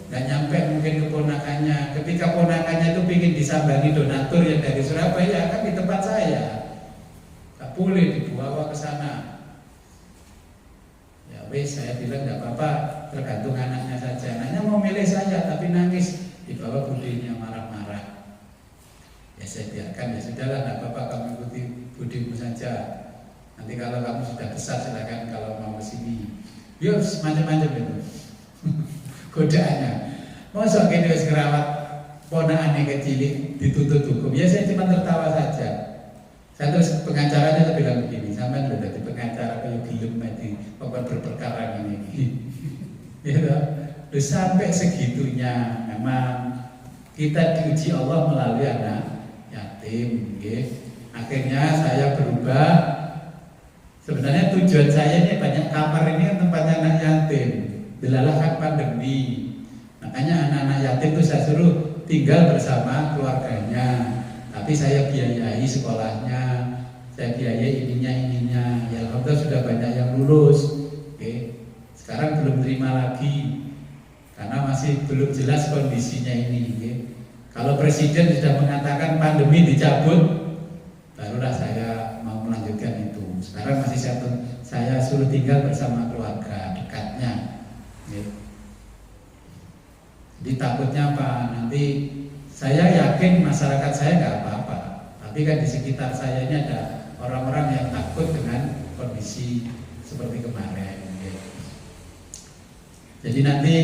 nggak nyampe mungkin ke ponakannya. Ketika ponakannya itu ingin disambangi donatur yang dari Surabaya, kan di tempat saya. Gak boleh dibawa ke sana. Ya wes, saya bilang nggak apa-apa, tergantung anaknya saja. Anaknya mau milih saya tapi nangis, dibawa budinya marah-marah. Ya saya biarkan, ya sudahlah, nggak apa-apa, kamu ikuti budimu saja. Nanti kalau kamu sudah besar silakan kalau mau ke sini. Yuk macam-macam itu godaannya. Masa kini wis ngerawat ponakane kecil dituntut hukum. Ya saya cuma tertawa saja. Saya terus pengacaranya bilang begini, sampean lho dadi pengacara kaya gelem mati pokok berperkara ini. Ya toh? Sampai segitunya memang kita diuji Allah melalui anak yatim, nggih. Akhirnya saya berubah. Sebenarnya tujuan saya ini banyak kamar ini kan tempatnya anak yatim. Delalah kan pandemi. Makanya anak-anak yatim itu saya suruh tinggal bersama keluarganya. Tapi saya biayai sekolahnya, saya biayai ininya. Ya alhamdulillah sudah banyak yang lulus. Oke. Sekarang belum terima lagi karena masih belum jelas kondisinya ini. Oke. Kalau presiden sudah mengatakan pandemi dicabut, barulah saya mau melanjutkan itu. Sekarang masih saya suruh tinggal bersama keluarga dekatnya. Oke. Jadi takutnya apa? Nanti saya yakin masyarakat saya nggak apa-apa, tapi kan di sekitar saya ini ada orang-orang yang takut dengan kondisi seperti kemarin. Jadi nanti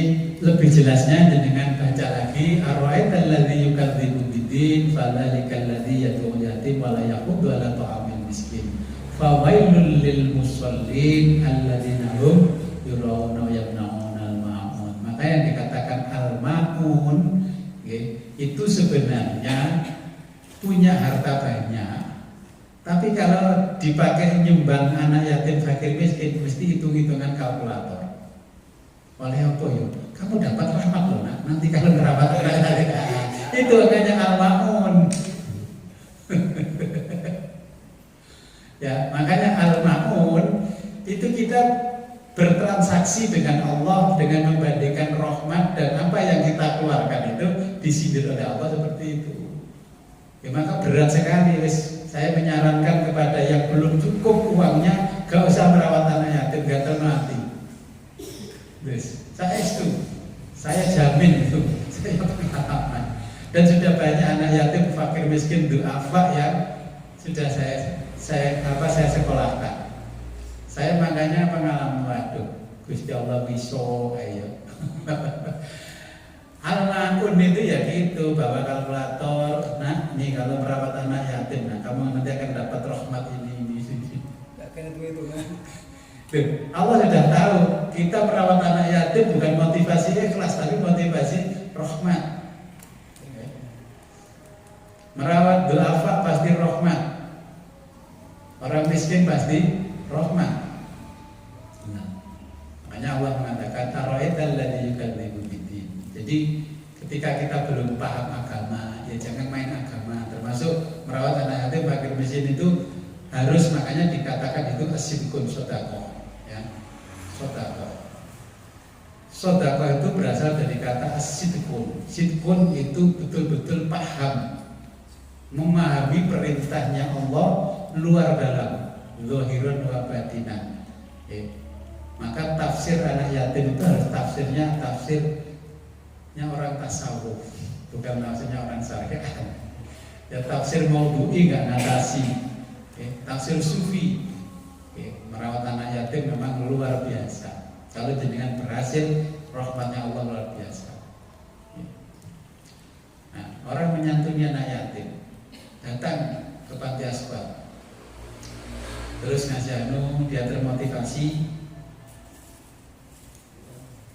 lebih jelasnya dengan baca lagi ar-ra'aital ladzi yukadzibu bid-din fadzalikal ladzi yad'u yatim wa la yahuddu 'ala ta'amil miskin fawailul lil musallin alladzina hum yurauna wa yamna'una al-ma'un. Maka yang dikatakan al-ma'un itu sebenarnya punya harta banyak, tapi kalau dipakai nyumbang anak yatim fakir miskin mesti hitung-hitungan kalkulator. Oleh apa yuk? Kamu dapat rahmat loh nak. Nanti kalau merawat anak yatim itu hanya al-ma'un. Ya makanya al-ma'un itu kita bertransaksi dengan Allah dengan membandingkan rahmat dan apa yang kita keluarkan itu disindir oleh Allah seperti itu. Ya, maka berat sekali. Saya menyarankan kepada yang belum cukup uangnya gak usah merawat anak yatim, gak termati. Saya jamin itu, saya pengalaman. Dan sudah banyak anak yatim fakir miskin du'afa yang sudah saya sekolahkan. Saya makanya pengalaman, waduh, Gusti Allah wiso, ayo. Al-ma'un itu ya gitu, bawa kalkulator. Nah, nih kalau merawat anak yatim, nah kamu nanti akan dapat rahmat ini. Gak kena itu kan. Allah sudah tahu kita merawat anak yatim bukan motivasi ikhlas, tapi motivasi rahmat. Merawat du'afa pasti rahmat. Orang miskin pasti rahmat. Makanya Allah mengatakan ara'aital ladzi yukadzibu biddin. Jadi ketika kita belum paham agama, ya jangan main agama. Termasuk merawat anak yatim, fakir miskin itu harus, makanya dikatakan itu asyidqun shadaqah, ya. Shadaqah itu berasal dari kata asyidqun. Sidqun itu betul-betul paham, memahami perintahnya Allah luar dalam, zahirun wa batinan. Maka tafsir anak yatim itu harus tafsirnya orang tasawuf, bukan tafsirnya orang syariat. Ya tafsir maudhu'i nggak ngatasi. Tafsir sufi. Merawat anak yatim memang luar biasa. Kalau jenengan berhasil, rahmatnya Allah luar biasa. Nah, orang menyantuni anak yatim, datang ke panti asuhan, terus ngasih dia termotivasi,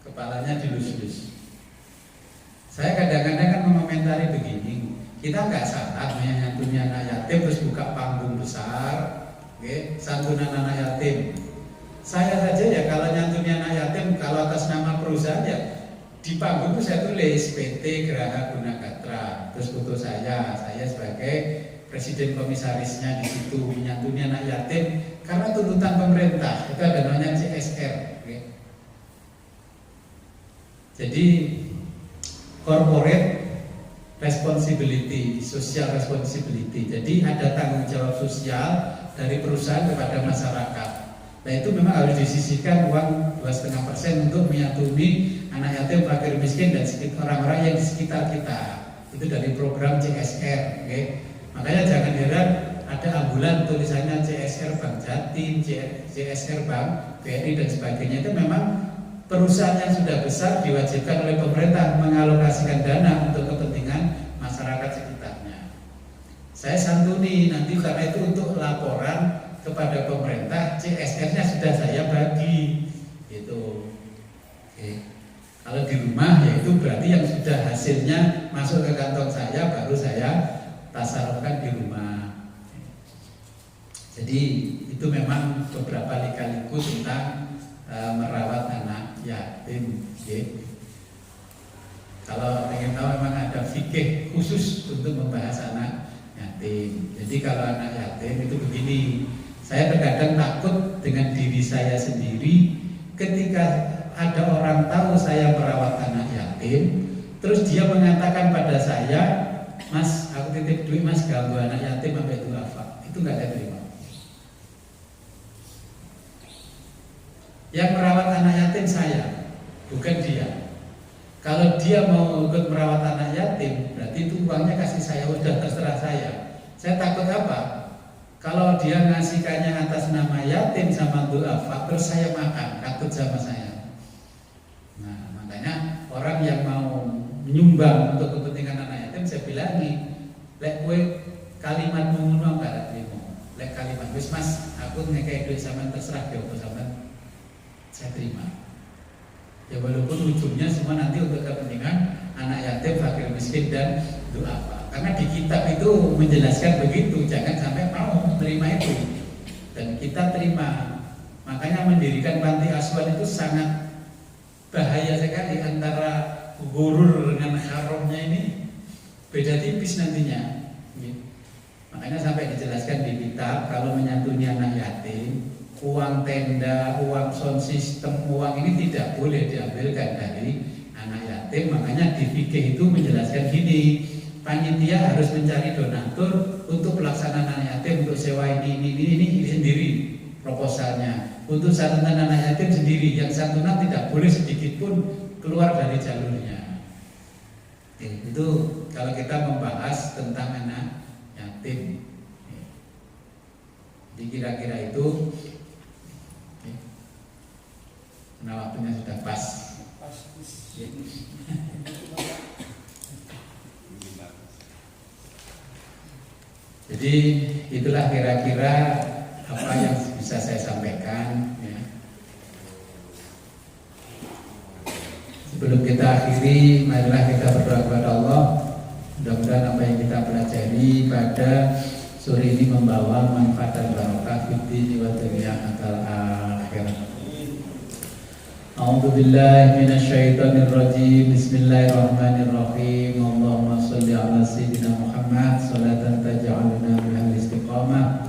kepalanya dilus-lus. Saya kadang-kadang kan mengomentari begini, kita nggak salah menyantuni anak yatim terus buka panggung besar, santunan anak yatim. Saya saja ya kalau nyantuni anak yatim, kalau atas nama perusahaan ya di panggung itu saya tulis PT Geraha Gunakatra, terus foto saya sebagai presiden komisarisnya di situ menyantuni anak yatim karena tuntutan pemerintah itu ada namanya CSR. Jadi corporate responsibility, social responsibility. Jadi ada tanggung jawab sosial dari perusahaan kepada masyarakat. Nah itu memang harus disisihkan uang 2,5% untuk menyantuni anak yatim, fakir miskin dan orang-orang yang di sekitar kita. Itu dari program CSR. Makanya jangan heran ada ambulan tulisannya CSR Bank Jatim, CSR Bank BRI dan sebagainya. Itu memang perusahaan yang sudah besar diwajibkan oleh pemerintah mengalokasikan dana untuk kepentingan masyarakat sekitarnya. Saya santuni nanti karena itu untuk laporan kepada pemerintah, CSR-nya sudah saya bagi, gitu. Kalau di rumah ya itu berarti yang sudah hasilnya masuk ke kantong saya baru saya tasarufkan di rumah. Jadi itu memang beberapa lika-liku tentang merawat anak yatim. Kalau ingin tahu memang ada fikih khusus untuk membahas anak yatim. Jadi kalau anak yatim itu begini, saya terkadang takut dengan diri saya sendiri ketika ada orang tahu saya merawat anak yatim, terus dia mengatakan pada saya, Mas, aku titip duit Mas, ganggu anak yatim sampai duafa. Itu nggak saya terima. Yang merawat anak yatim saya, bukan dia. Kalau dia mau ikut merawat anak yatim, berarti itu uangnya kasih saya, udah terserah saya. Saya takut apa? Kalau dia ngasihkannya atas nama yatim sama duafa, terus saya makan, takut sama saya. Nah, makanya orang yang mau menyumbang untuk kepentingan anak yatim, saya bilangi, lek kowe kalimat ngono gak terima. Lek kalimat wis Mas, aku ngekei duit sampean terserah yo sampean, saya terima. Ya walaupun ujungnya semua nanti untuk kepentingan anak yatim, fakir miskin dan duafa. Karena di kitab itu menjelaskan begitu, jangan sampai mau menerima itu. Dan kita terima. Makanya mendirikan panti asuhan itu sangat bahaya sekali, antara gurur dengan haramnya ini beda tipis nantinya. Makanya sampai dijelaskan di kitab, kalau menyantuni anak yatim, uang tenda, uang sound system, uang ini tidak boleh diambilkan dari anak yatim. Makanya di fikih itu menjelaskan gini, panitia harus mencari donatur untuk pelaksanaan anak yatim, untuk sewa ini sendiri proposalnya. Untuk santunan anak yatim sendiri, yang santunan tidak boleh sedikit pun keluar dari jalurnya. Itu kalau kita membahas tentang anak yatim. Jadi kira-kira itu. Nah waktunya sudah pas. Jadi itulah kira-kira apa yang bisa saya sampaikan. Ya. Sebelum kita akhiri, marilah kita berdoa kepada Allah. Mudah-mudahan apa yang kita pelajari pada sore ini membawa manfaat dan barokah fid din wa dunya akal akhirat. A'udzu billahi minasyaitonir rajim. Bismillahirrahmanirrahim. Allahumma shalli ala sayyidina Muhammad salatan taj'aluna bihal istiqamah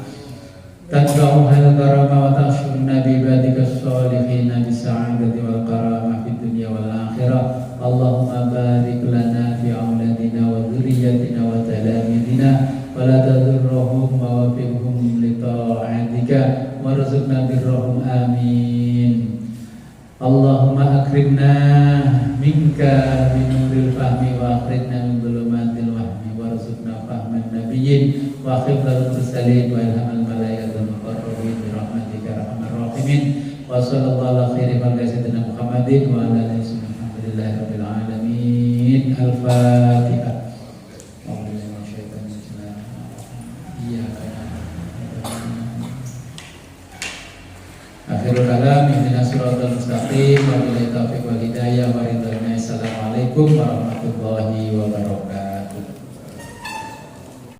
tanfa'u hal karamah wa ta'shuruna bi ibadika sholihin bi sa'adati wal karamah fid dunya wal akhirah. Allahumma barik lana fi auladina wa dzurriyyatina wa talamidina wa la tadurruhum wa wafiqhum li ta'atika warzuqna birrahum amin. Allahumma akrimna minka binuril fahmi wa akhrijna min dhulumatil wahmi warzuqna fahman nabiyyin wa khifdal mursalin wa ilhamal malaikatil muqarrabin bi rahmatika arhamar rahimin wa sallallahu ala khairi khalqi sayyidina Muhammadin wa ala alihi alhamdulillahi rabbil alamin. Al-Fatihah. Akhirul kalam, ihdinas siratal mustaqim, wa billahi taufiq wal hidayah wa ridha. Assalamualaikum warahmatullahi wabarakatuh.